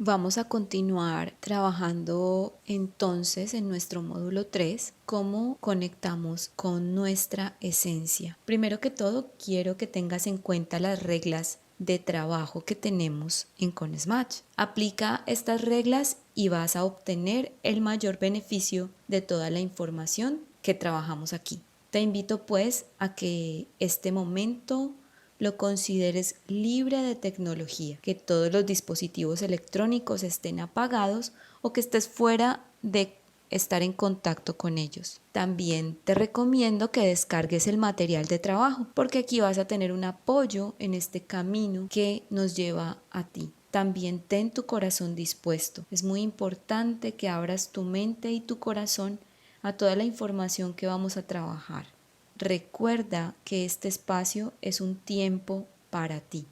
Vamos a continuar trabajando entonces en nuestro módulo 3, cómo conectamos con nuestra esencia. Primero que todo, quiero que tengas en cuenta las reglas de trabajo que tenemos en CONSMATCH. Aplica estas reglas y vas a obtener el mayor beneficio de toda la información que trabajamos aquí. Te invito pues a que este momento lo consideres libre de tecnología, que todos los dispositivos electrónicos estén apagados o que estés fuera de estar en contacto con ellos. También te recomiendo que descargues el material de trabajo, porque aquí vas a tener un apoyo en este camino que nos lleva a ti. También ten tu corazón dispuesto. Es muy importante que abras tu mente y tu corazón a toda la información que vamos a trabajar. Recuerda que este espacio es un tiempo para ti.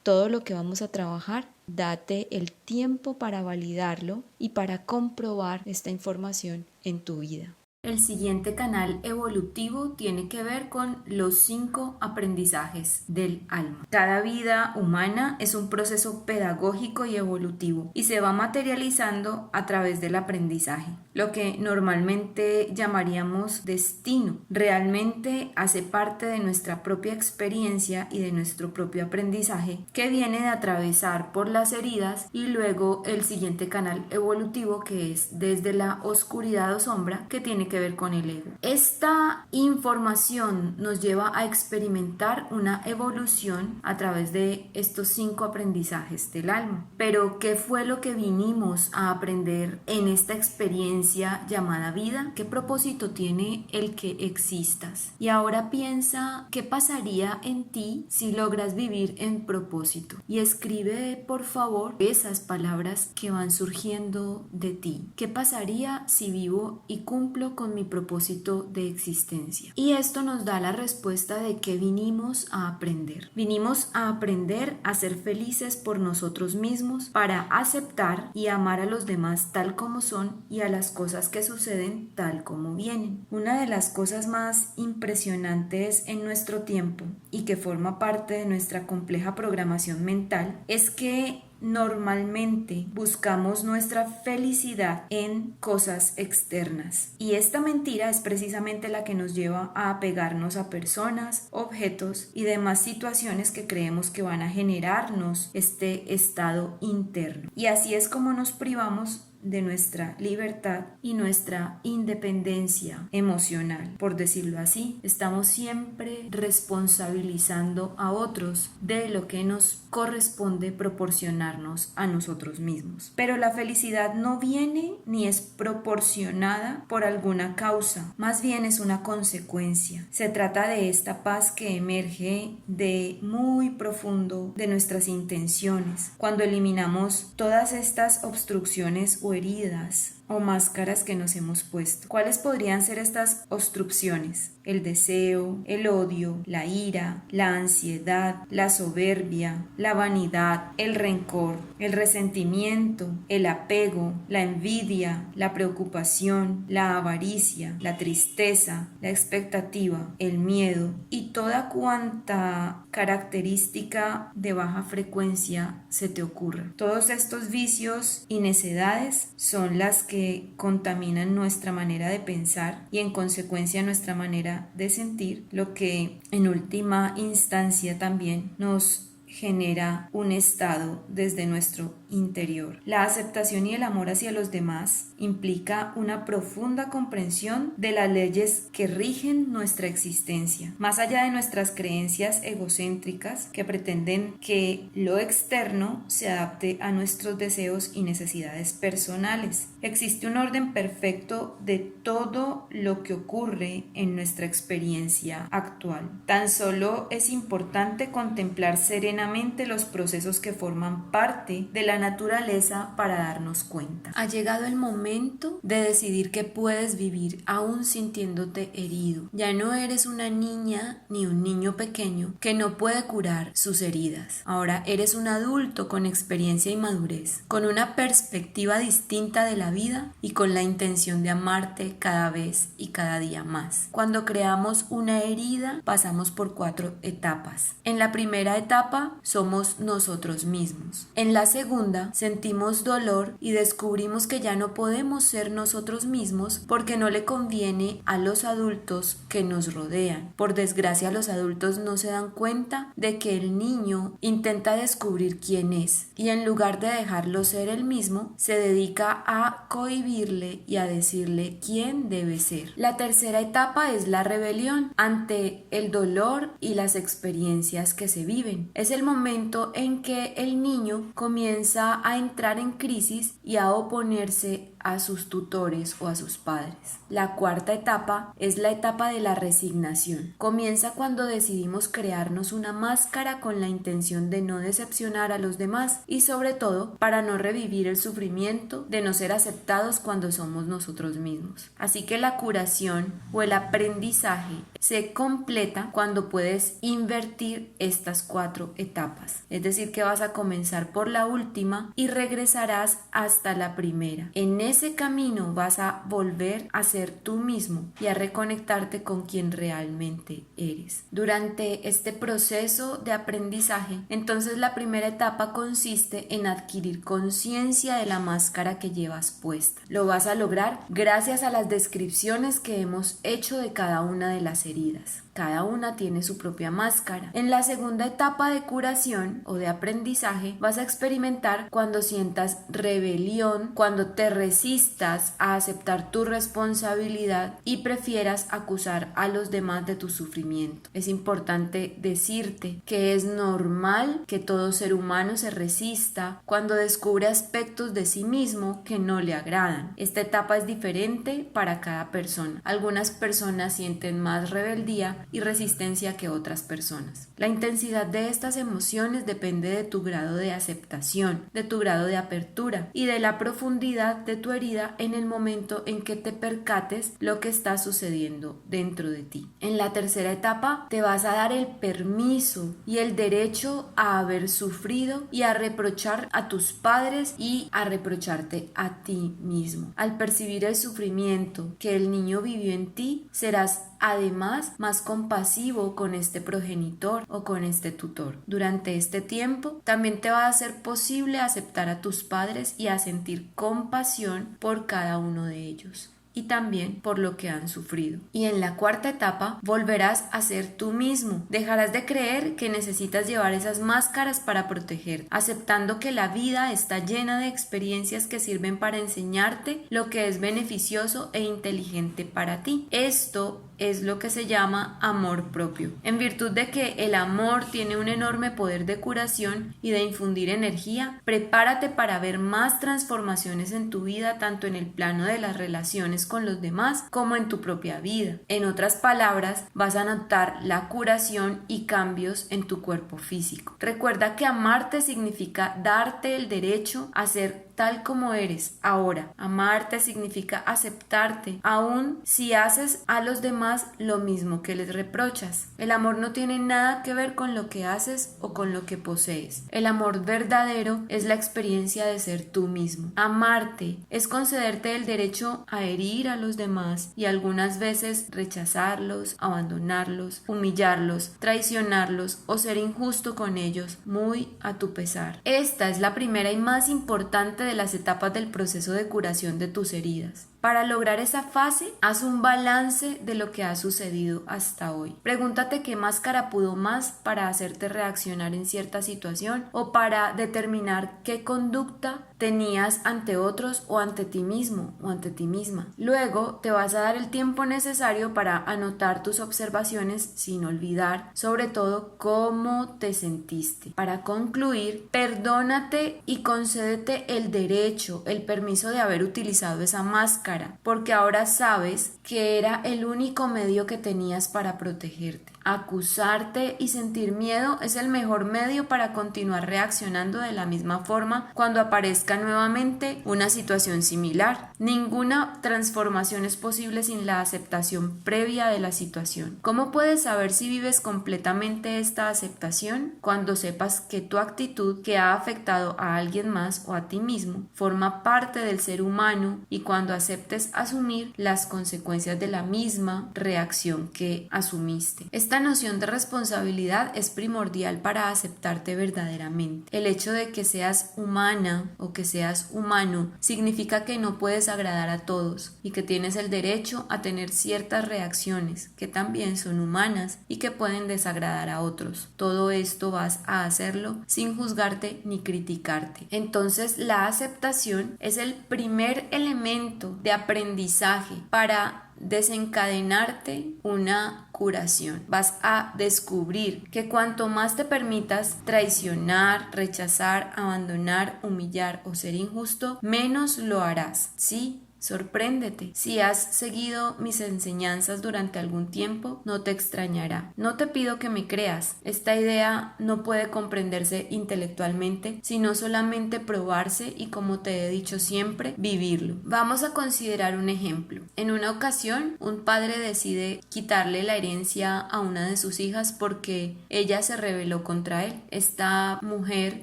Todo lo que vamos a trabajar, date el tiempo para validarlo y para comprobar esta información en tu vida. El siguiente canal evolutivo tiene que ver con los 5 aprendizajes del alma. Cada vida humana es un proceso pedagógico y evolutivo y se va materializando a través del aprendizaje. Lo que normalmente llamaríamos destino realmente hace parte de nuestra propia experiencia y de nuestro propio aprendizaje, que viene de atravesar por las heridas, y luego el siguiente canal evolutivo, que es desde la oscuridad o sombra, que tiene que ver con el ego. Esta información nos lleva a experimentar una evolución a través de estos 5 aprendizajes del alma. Pero ¿qué fue lo que vinimos a aprender en esta experiencia llamada vida? ¿Qué propósito tiene el que existas? Y ahora piensa qué pasaría en ti si logras vivir en propósito, y escribe por favor esas palabras que van surgiendo de ti. ¿Qué pasaría si vivo y cumplo con mi propósito de existencia? Y esto nos da la respuesta de que vinimos a aprender. Vinimos a aprender a ser felices por nosotros mismos, para aceptar y amar a los demás tal como son y a las cosas que suceden tal como vienen. Una de las cosas más impresionantes en nuestro tiempo y que forma parte de nuestra compleja programación mental es que normalmente buscamos nuestra felicidad en cosas externas, y esta mentira es precisamente la que nos lleva a apegarnos a personas, objetos y demás situaciones que creemos que van a generarnos este estado interno, y así es como nos privamos de nuestra libertad y nuestra independencia emocional, por decirlo así. Estamos siempre responsabilizando a otros de lo que nos corresponde proporcionarnos a nosotros mismos. Pero la felicidad no viene ni es proporcionada por alguna causa, más bien es una consecuencia. Se trata de esta paz que emerge de muy profundo de nuestras intenciones, cuando eliminamos todas estas obstrucciones o heridas o máscaras que nos hemos puesto. ¿Cuáles podrían ser estas obstrucciones? El deseo, el odio, la ira, la ansiedad, la soberbia, la vanidad, el rencor, el resentimiento, el apego, la envidia, la preocupación, la avaricia, la tristeza, la expectativa, el miedo y toda cuanta característica de baja frecuencia se te ocurra. Todos estos vicios y necedades son las que contaminan nuestra manera de pensar y en consecuencia nuestra manera de sentir, lo que en última instancia también nos genera un estado desde nuestro interior. La aceptación y el amor hacia los demás implica una profunda comprensión de las leyes que rigen nuestra existencia, más allá de nuestras creencias egocéntricas que pretenden que lo externo se adapte a nuestros deseos y necesidades personales. Existe un orden perfecto de todo lo que ocurre en nuestra experiencia actual. Tan solo es importante contemplar serenamente los procesos que forman parte de la naturaleza para darnos cuenta. Ha llegado el momento de decidir que puedes vivir aún sintiéndote herido. Ya no eres una niña ni un niño pequeño que no puede curar sus heridas. Ahora eres un adulto con experiencia y madurez, con una perspectiva distinta de la vida y con la intención de amarte cada vez y cada día más. Cuando creamos una herida, pasamos por 4 etapas. En la primera etapa somos nosotros mismos. En la segunda segunda, sentimos dolor y descubrimos que ya no podemos ser nosotros mismos porque no le conviene a los adultos que nos rodean. Por desgracia, los adultos no se dan cuenta de que el niño intenta descubrir quién es y en lugar de dejarlo ser él mismo, se dedica a cohibirle y a decirle quién debe ser. La tercera etapa es la rebelión ante el dolor y las experiencias que se viven. Es el momento en que el niño comienza a entrar en crisis y a oponerse a sus tutores o a sus padres. La cuarta etapa es la etapa de la resignación. Comienza cuando decidimos crearnos una máscara con la intención de no decepcionar a los demás y sobre todo para no revivir el sufrimiento de no ser aceptados cuando somos nosotros mismos. Así que la curación o el aprendizaje se completa cuando puedes invertir estas 4 etapas. Es decir, que vas a comenzar por la última y regresarás hasta la primera. En ese camino vas a volver a ser tú mismo y a reconectarte con quien realmente eres. Durante este proceso de aprendizaje, entonces la primera etapa consiste en adquirir conciencia de la máscara que llevas puesta. Lo vas a lograr gracias a las descripciones que hemos hecho de cada una de las heridas. Cada una tiene su propia máscara. En la segunda etapa de curación o de aprendizaje vas a experimentar cuando sientas rebelión, cuando te resistas a aceptar tu responsabilidad y prefieras acusar a los demás de tu sufrimiento. Es importante decirte que es normal que todo ser humano se resista cuando descubre aspectos de sí mismo que no le agradan. Esta etapa es diferente para cada persona. Algunas personas sienten más rebeldía y resistencia que otras personas. La intensidad de estas emociones depende de tu grado de aceptación, de tu grado de apertura y de la profundidad de tu herida en el momento en que te percates lo que está sucediendo dentro de ti. En la tercera etapa te vas a dar el permiso y el derecho a haber sufrido y a reprochar a tus padres y a reprocharte a ti mismo. Al percibir el sufrimiento que el niño vivió en ti, serás además más compasivo con este progenitor o con este tutor. Durante este tiempo también te va a ser posible aceptar a tus padres y a sentir compasión por cada uno de ellos y también por lo que han sufrido. Y en la cuarta etapa volverás a ser tú mismo. Dejarás de creer que necesitas llevar esas máscaras para proteger, aceptando que la vida está llena de experiencias que sirven para enseñarte lo que es beneficioso e inteligente para ti. Esto es lo que se llama amor propio. En virtud de que el amor tiene un enorme poder de curación y de infundir energía, prepárate para ver más transformaciones en tu vida, tanto en el plano de las relaciones con los demás como en tu propia vida. En otras palabras, vas a notar la curación y cambios en tu cuerpo físico. Recuerda que amarte significa darte el derecho a ser tal como eres ahora. Amarte significa aceptarte, aun si haces a los demás lo mismo que les reprochas. El amor no tiene nada que ver con lo que haces o con lo que posees. El amor verdadero es la experiencia de ser tú mismo. Amarte es concederte el derecho a herir a los demás y algunas veces rechazarlos, abandonarlos, humillarlos, traicionarlos o ser injusto con ellos, muy a tu pesar. Esta es la primera y más importante de las etapas del proceso de curación de tus heridas. Para lograr esa fase, haz un balance de lo que ha sucedido hasta hoy. Pregúntate qué máscara pudo más para hacerte reaccionar en cierta situación o para determinar qué conducta tenías ante otros o ante ti mismo o ante ti misma. Luego te vas a dar el tiempo necesario para anotar tus observaciones sin olvidar, sobre todo, cómo te sentiste. Para concluir, perdónate y concédete el derecho, el permiso de haber utilizado esa máscara, porque ahora sabes que era el único medio que tenías para protegerte. Acusarte y sentir miedo es el mejor medio para continuar reaccionando de la misma forma cuando aparezca nuevamente una situación similar. Ninguna transformación es posible sin la aceptación previa de la situación. ¿Cómo puedes saber si vives completamente esta aceptación? Cuando sepas que tu actitud que ha afectado a alguien más o a ti mismo forma parte del ser humano y cuando aceptes asumir las consecuencias de la misma reacción que asumiste. Esta Esta noción de responsabilidad es primordial para aceptarte verdaderamente. El hecho de que seas humana o que seas humano significa que no puedes agradar a todos y que tienes el derecho a tener ciertas reacciones que también son humanas y que pueden desagradar a otros. Todo esto vas a hacerlo sin juzgarte ni criticarte. Entonces, la aceptación es el primer elemento de aprendizaje para desencadenarte una curación. Vas a descubrir que cuanto más te permitas traicionar, rechazar, abandonar, humillar o ser injusto, menos lo harás. Sí. Sorpréndete. Si has seguido mis enseñanzas durante algún tiempo, no te extrañará. No te pido que me creas. Esta idea no puede comprenderse intelectualmente, sino solamente probarse y, como te he dicho siempre, vivirlo. Vamos a considerar un ejemplo. En una ocasión, un padre decide quitarle la herencia a una de sus hijas porque ella se rebeló contra él. Esta mujer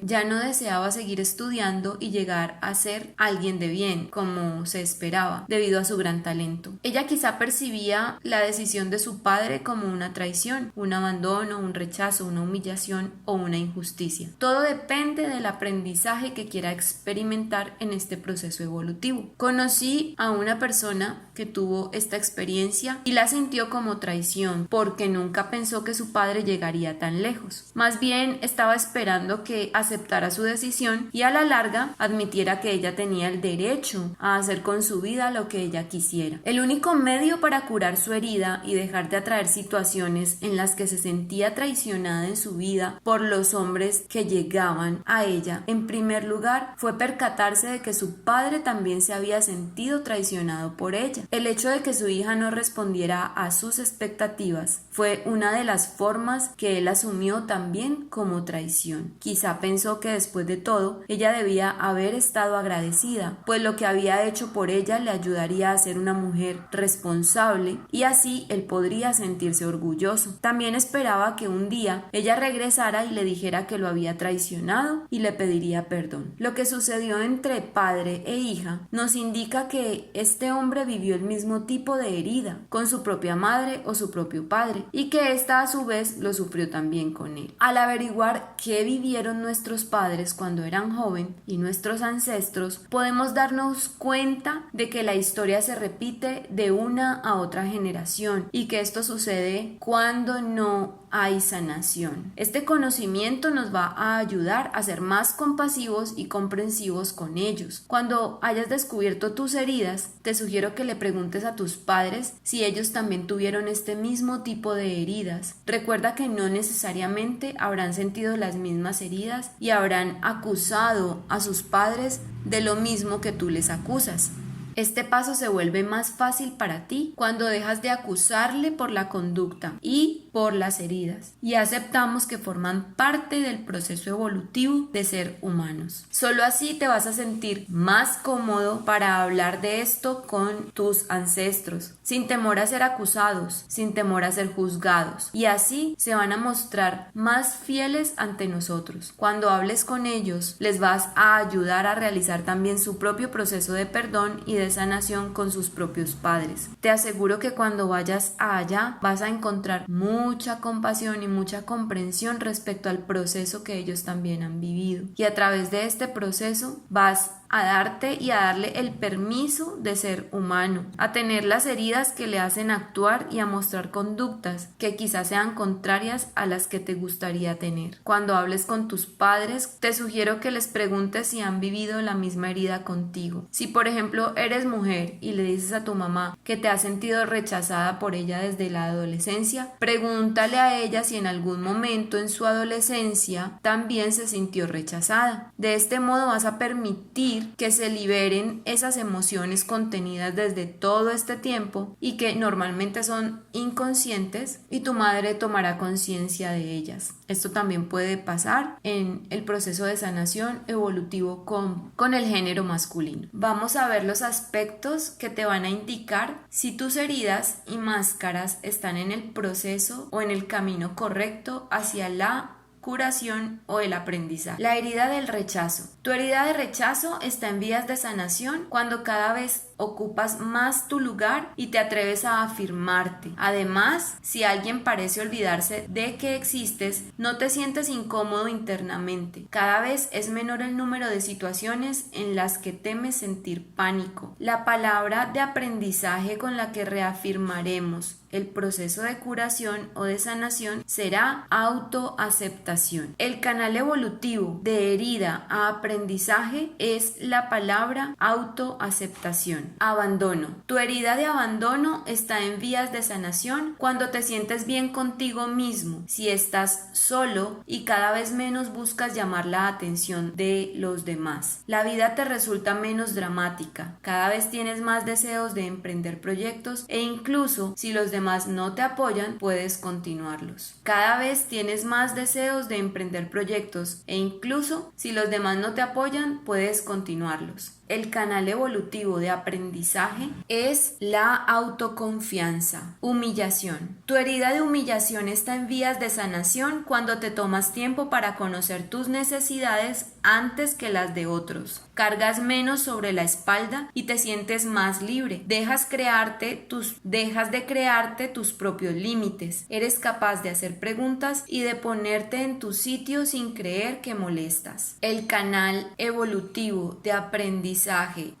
ya no deseaba seguir estudiando y llegar a ser alguien de bien, como se esperaba, debido a su gran talento. Ella quizá percibía la decisión de su padre como una traición, un abandono, un rechazo, una humillación o una injusticia. Todo depende del aprendizaje que quiera experimentar en este proceso evolutivo. Conocí a una persona que tuvo esta experiencia y la sintió como traición porque nunca pensó que su padre llegaría tan lejos. Más bien estaba esperando que aceptara su decisión y a la larga admitiera que ella tenía el derecho a hacer con su vida lo que ella quisiera. El único medio para curar su herida y dejar de atraer situaciones en las que se sentía traicionada en su vida por los hombres que llegaban a ella, en primer lugar, fue percatarse de que su padre también se había sentido traicionado por ella. El hecho de que su hija no respondiera a sus expectativas fue una de las formas que él asumió también como traición. Quizá pensó que después de todo, ella debía haber estado agradecida, pues lo que había hecho por ella le ayudaría a ser una mujer responsable y así él podría sentirse orgulloso. También esperaba que un día ella regresara y le dijera que lo había traicionado y le pediría perdón. Lo que sucedió entre padre e hija nos indica que este hombre vivió el mismo tipo de herida con su propia madre o su propio padre y que ésta a su vez lo sufrió también con él. Al averiguar qué vivieron nuestros padres cuando eran jóvenes y nuestros ancestros, podemos darnos cuenta de que la historia se repite de una a otra generación y que esto sucede cuando no hay sanación. Este conocimiento nos va a ayudar a ser más compasivos y comprensivos con ellos. Cuando hayas descubierto tus heridas, te sugiero que le preguntes a tus padres si ellos también tuvieron este mismo tipo de heridas. Recuerda que no necesariamente habrán sentido las mismas heridas y habrán acusado a sus padres de lo mismo que tú les acusas. Este paso se vuelve más fácil para ti cuando dejas de acusarle por la conducta y por las heridas y aceptamos que forman parte del proceso evolutivo de ser humanos. Solo así te vas a sentir más cómodo para hablar de esto con tus ancestros, sin temor a ser acusados, sin temor a ser juzgados, y así se van a mostrar más fieles ante nosotros. Cuando hables con ellos, les vas a ayudar a realizar también su propio proceso de perdón y de sanación con sus propios padres. Te aseguro que cuando vayas allá vas a encontrar mucha compasión y mucha comprensión respecto al proceso que ellos también han vivido. Y a través de este proceso vas a darte y a darle el permiso de ser humano, a tener las heridas que le hacen actuar y a mostrar conductas que quizás sean contrarias a las que te gustaría tener. Cuando hables con tus padres, te sugiero que les preguntes si han vivido la misma herida contigo. Si por ejemplo eres mujer y le dices a tu mamá que te has sentido rechazada por ella desde la adolescencia, pregúntale a ella si en algún momento en su adolescencia también se sintió rechazada. De este modo vas a permitir que se liberen esas emociones contenidas desde todo este tiempo y que normalmente son inconscientes, y tu madre tomará conciencia de ellas. Esto también puede pasar en el proceso de sanación evolutivo con el género masculino. Vamos a ver los aspectos que te van a indicar si tus heridas y máscaras están en el proceso o en el camino correcto hacia la curación o el aprendizaje. La herida del rechazo. Tu herida de rechazo está en vías de sanación cuando cada vez ocupas más tu lugar y te atreves a afirmarte. Además, si alguien parece olvidarse de que existes, no te sientes incómodo internamente. Cada vez es menor el número de situaciones en las que temes sentir pánico. La palabra de aprendizaje con la que reafirmaremos el proceso de curación o de sanación será autoaceptación. El canal evolutivo de herida a aprendizaje es la palabra autoaceptación. Abandono. Tu herida de abandono está en vías de sanación cuando te sientes bien contigo mismo, si estás solo y cada vez menos buscas llamar la atención de los demás. La vida te resulta menos dramática, cada vez tienes más deseos de emprender proyectos e incluso si los demás no te apoyan, puedes continuarlos. Cada vez tienes más deseos de emprender proyectos e incluso si los demás no te apoyan, puedes continuarlos. El canal evolutivo de aprendizaje es la autoconfianza. Humillación. Tu herida de humillación está en vías de sanación cuando te tomas tiempo para conocer tus necesidades antes que las de otros. Cargas menos sobre la espalda y te sientes más libre. Dejas de crearte tus propios límites. Eres capaz de hacer preguntas y de ponerte en tu sitio sin creer que molestas. El canal evolutivo de aprendizaje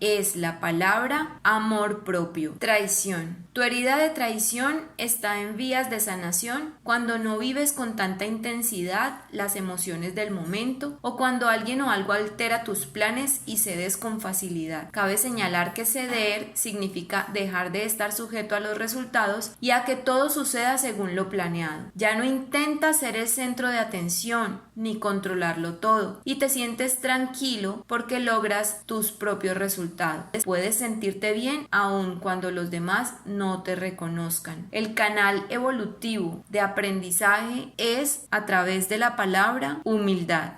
es la palabra amor propio. Traición. Tu herida de traición está en vías de sanación cuando no vives con tanta intensidad las emociones del momento o cuando alguien o algo altera tus planes y cedes con facilidad. Cabe señalar que ceder significa dejar de estar sujeto a los resultados y a que todo suceda según lo planeado. Ya no intentas ser el centro de atención ni controlarlo todo y te sientes tranquilo porque logras tus propios resultados. Puedes sentirte bien aun cuando los demás no te reconozcan. El canal evolutivo de aprendizaje es a través de la palabra humildad.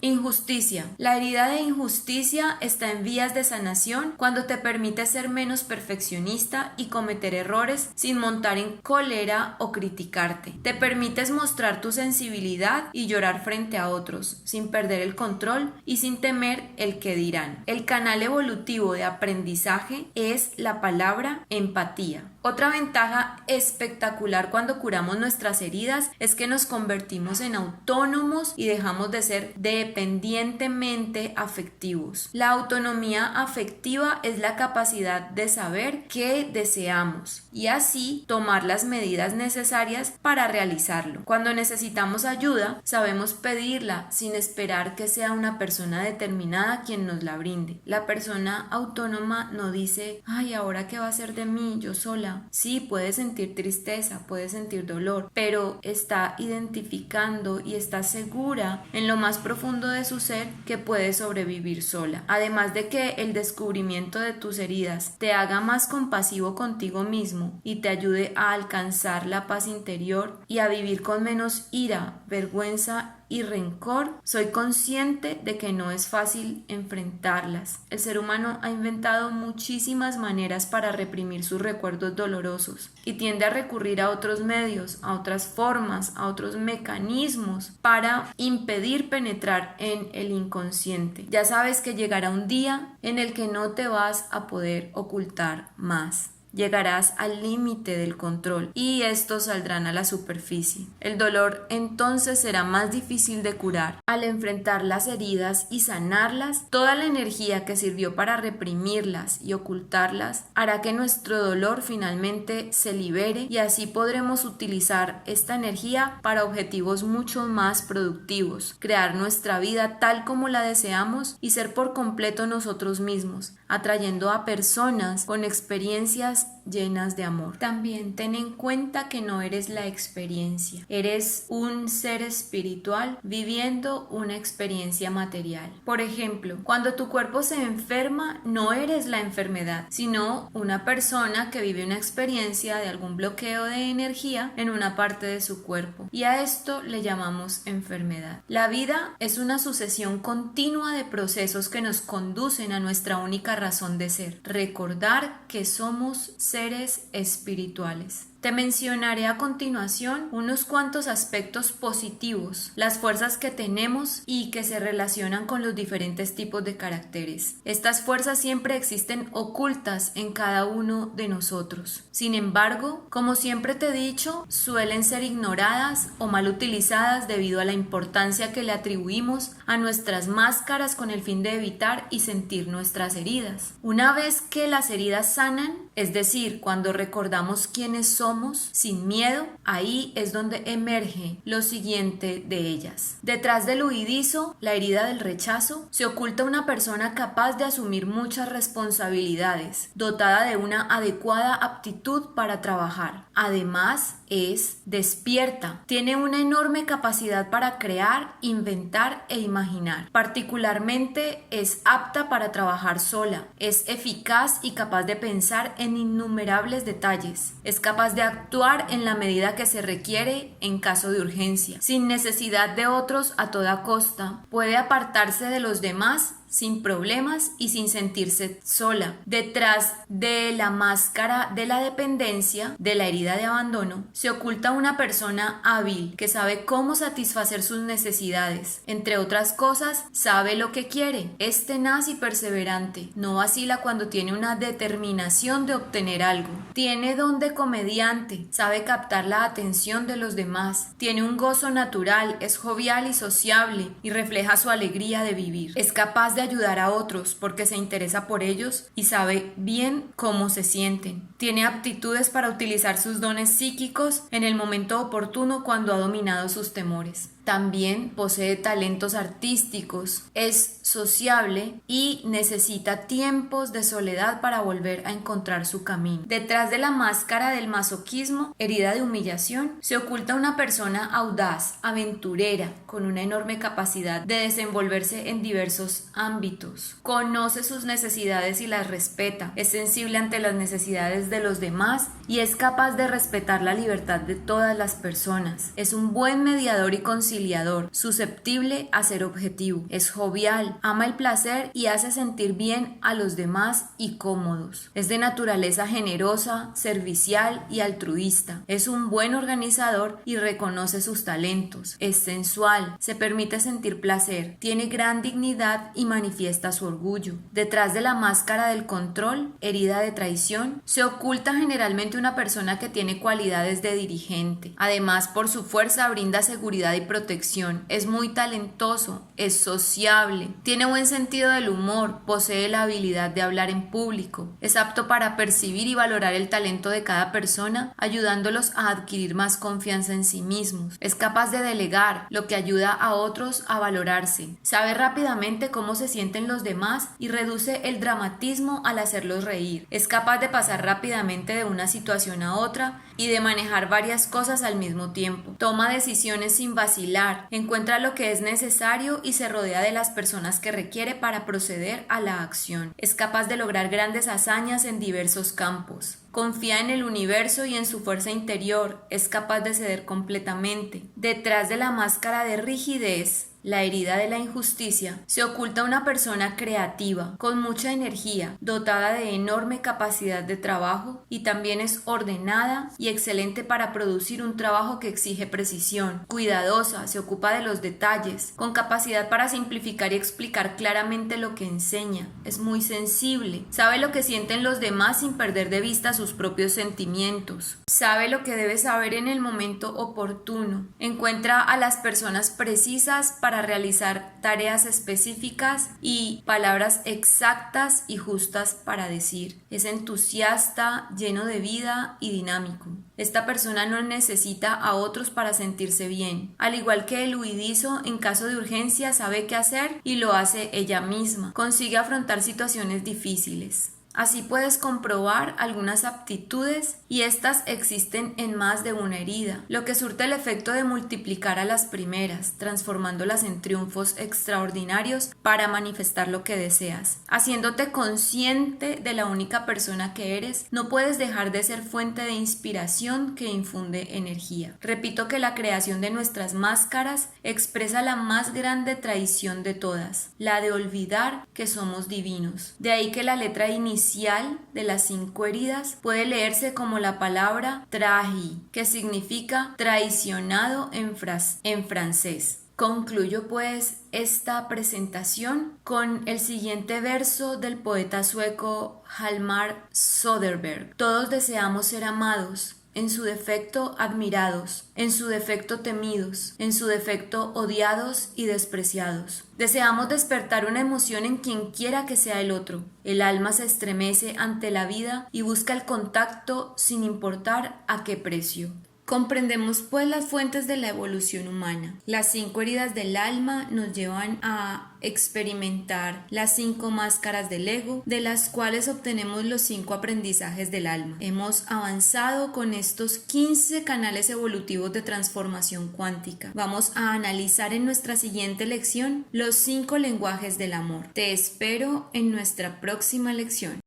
Injusticia. La herida de injusticia está en vías de sanación cuando te permites ser menos perfeccionista y cometer errores sin montar en cólera o criticarte. Te permites mostrar tu sensibilidad y llorar frente a otros, sin perder el control y sin temer el que dirán. El canal evolutivo de aprendizaje es la palabra empatía. Otra ventaja espectacular cuando curamos nuestras heridas es que nos convertimos en autónomos y dejamos de ser dependientemente afectivos. La autonomía afectiva es la capacidad de saber qué deseamos y así tomar las medidas necesarias para realizarlo. Cuando necesitamos ayuda, sabemos pedirla sin esperar que sea una persona determinada quien nos la brinde. La persona autónoma no dice, ay, ¿ahora qué va a ser de mí yo sola? Sí, puede sentir tristeza, puede sentir dolor, pero está identificando y está segura en lo más profundo de su ser que puede sobrevivir sola. Además de que el descubrimiento de tus heridas te haga más compasivo contigo mismo y te ayude a alcanzar la paz interior y a vivir con menos ira, vergüenza y rencor, soy consciente de que no es fácil enfrentarlas. El ser humano ha inventado muchísimas maneras para reprimir sus recuerdos dolorosos y tiende a recurrir a otros medios, a otras formas, a otros mecanismos para impedir penetrar en el inconsciente. Ya sabes que llegará un día en el que no te vas a poder ocultar más. Llegarás al límite del control y estos saldrán a la superficie. El dolor entonces será más difícil de curar. Al enfrentar las heridas y sanarlas, toda la energía que sirvió para reprimirlas y ocultarlas hará que nuestro dolor finalmente se libere y así podremos utilizar esta energía para objetivos mucho más productivos, crear nuestra vida tal como la deseamos y ser por completo nosotros mismos, atrayendo a personas con experiencias llenas de amor. También ten en cuenta que no eres la experiencia, eres un ser espiritual viviendo una experiencia material. Por ejemplo, cuando tu cuerpo se enferma, no eres la enfermedad, sino una persona que vive una experiencia de algún bloqueo de energía en una parte de su cuerpo, y a esto le llamamos enfermedad. La vida es una sucesión continua de procesos que nos conducen a nuestra única razón de ser: recordar que somos seres espirituales. Te mencionaré a continuación unos cuantos aspectos positivos, las fuerzas que tenemos y que se relacionan con los diferentes tipos de caracteres. Estas fuerzas siempre existen ocultas en cada uno de nosotros. Sin embargo, como siempre te he dicho, suelen ser ignoradas o mal utilizadas debido a la importancia que le atribuimos a nuestras máscaras con el fin de evitar y sentir nuestras heridas. Una vez que las heridas sanan, es decir, cuando recordamos quiénes somos sin miedo, ahí es donde emerge lo siguiente de ellas. Detrás del huidizo, la herida del rechazo, se oculta una persona capaz de asumir muchas responsabilidades, dotada de una adecuada aptitud para trabajar. Además, es despierta, tiene una enorme capacidad para crear, inventar e imaginar. Particularmente es apta para trabajar sola, es eficaz y capaz de pensar en innumerables detalles, es capaz de actuar en la medida que se requiere en caso de urgencia, sin necesidad de otros a toda costa, puede apartarse de los demás sin problemas y sin sentirse sola. Detrás de la máscara de la dependencia, de la herida de abandono, se oculta una persona hábil que sabe cómo satisfacer sus necesidades. Entre otras cosas, sabe lo que quiere, es tenaz y perseverante, no vacila cuando tiene una determinación de obtener algo. Tiene don de comediante, sabe captar la atención de los demás, tiene un gozo natural, es jovial y sociable y refleja su alegría de vivir. Es capaz de ayudar a otros porque se interesa por ellos y sabe bien cómo se sienten. Tiene aptitudes para utilizar sus dones psíquicos en el momento oportuno cuando ha dominado sus temores. También posee talentos artísticos, es sociable y necesita tiempos de soledad para volver a encontrar su camino. Detrás de la máscara del masoquismo, herida de humillación, se oculta una persona audaz, aventurera, con una enorme capacidad de desenvolverse en diversos ámbitos. Conoce sus necesidades y las respeta, es sensible ante las necesidades de los demás y es capaz de respetar la libertad de todas las personas. Es un buen mediador y conciliador, susceptible a ser objetivo. Es jovial, ama el placer y hace sentir bien a los demás y cómodos. Es de naturaleza generosa, servicial y altruista. Es un buen organizador y reconoce sus talentos. Es sensual, se permite sentir placer, tiene gran dignidad y manifiesta su orgullo. Detrás de la máscara del control, herida de traición, se oculta generalmente una persona que tiene cualidades de dirigente. Además, por su fuerza brinda seguridad y protección. Es muy talentoso, es sociable, tiene buen sentido del humor, posee la habilidad de hablar en público, es apto para percibir y valorar el talento de cada persona, ayudándolos a adquirir más confianza en sí mismos. Es capaz de delegar, lo que ayuda a otros a valorarse. Sabe rápidamente cómo se sienten los demás y reduce el dramatismo al hacerlos reír. Es capaz de pasar rápidamente de una situación a otra y de manejar varias cosas al mismo tiempo. Toma decisiones sin vacilar, encuentra lo que es necesario y se rodea de las personas que requiere para proceder a la acción. Es capaz de lograr grandes hazañas en diversos campos. Confía en el universo y en su fuerza interior, es capaz de ceder completamente. Detrás de la máscara de rigidez, la herida de la injusticia, se oculta una persona creativa, con mucha energía, dotada de enorme capacidad de trabajo y también es ordenada y excelente para producir un trabajo que exige precisión. Cuidadosa, se ocupa de los detalles, con capacidad para simplificar y explicar claramente lo que enseña. Es muy sensible, sabe lo que sienten los demás sin perder de vista sus propios sentimientos. Sabe lo que debe saber en el momento oportuno. Encuentra a las personas precisas para realizar tareas específicas y palabras exactas y justas para decir. Es entusiasta, lleno de vida y dinámico. Esta persona no necesita a otros para sentirse bien. Al igual que el huidizo, en caso de urgencia sabe qué hacer y lo hace ella misma. Consigue afrontar situaciones difíciles. Así puedes comprobar algunas aptitudes y estas existen en más de una herida, lo que surte el efecto de multiplicar a las primeras, transformándolas en triunfos extraordinarios para manifestar lo que deseas. Haciéndote consciente de la única persona que eres, no puedes dejar de ser fuente de inspiración que infunde energía. Repito que la creación de nuestras máscaras expresa la más grande traición de todas, la de olvidar que somos divinos. De ahí que la letra inicial inicial de las 5 heridas puede leerse como la palabra trahi, que significa traicionado en francés. Concluyo pues esta presentación con el siguiente verso del poeta sueco Hjalmar Söderberg. Todos deseamos ser amados, en su defecto admirados, en su defecto temidos, en su defecto odiados y despreciados. Deseamos despertar una emoción en quien quiera que sea el otro. El alma se estremece ante la vida y busca el contacto sin importar a qué precio. Comprendemos pues las fuentes de la evolución humana. Las 5 heridas del alma nos llevan a experimentar las 5 máscaras del ego, de las cuales obtenemos los 5 aprendizajes del alma. Hemos avanzado con estos 15 canales evolutivos de transformación cuántica. Vamos a analizar en nuestra siguiente lección los 5 lenguajes del amor. Te espero en nuestra próxima lección.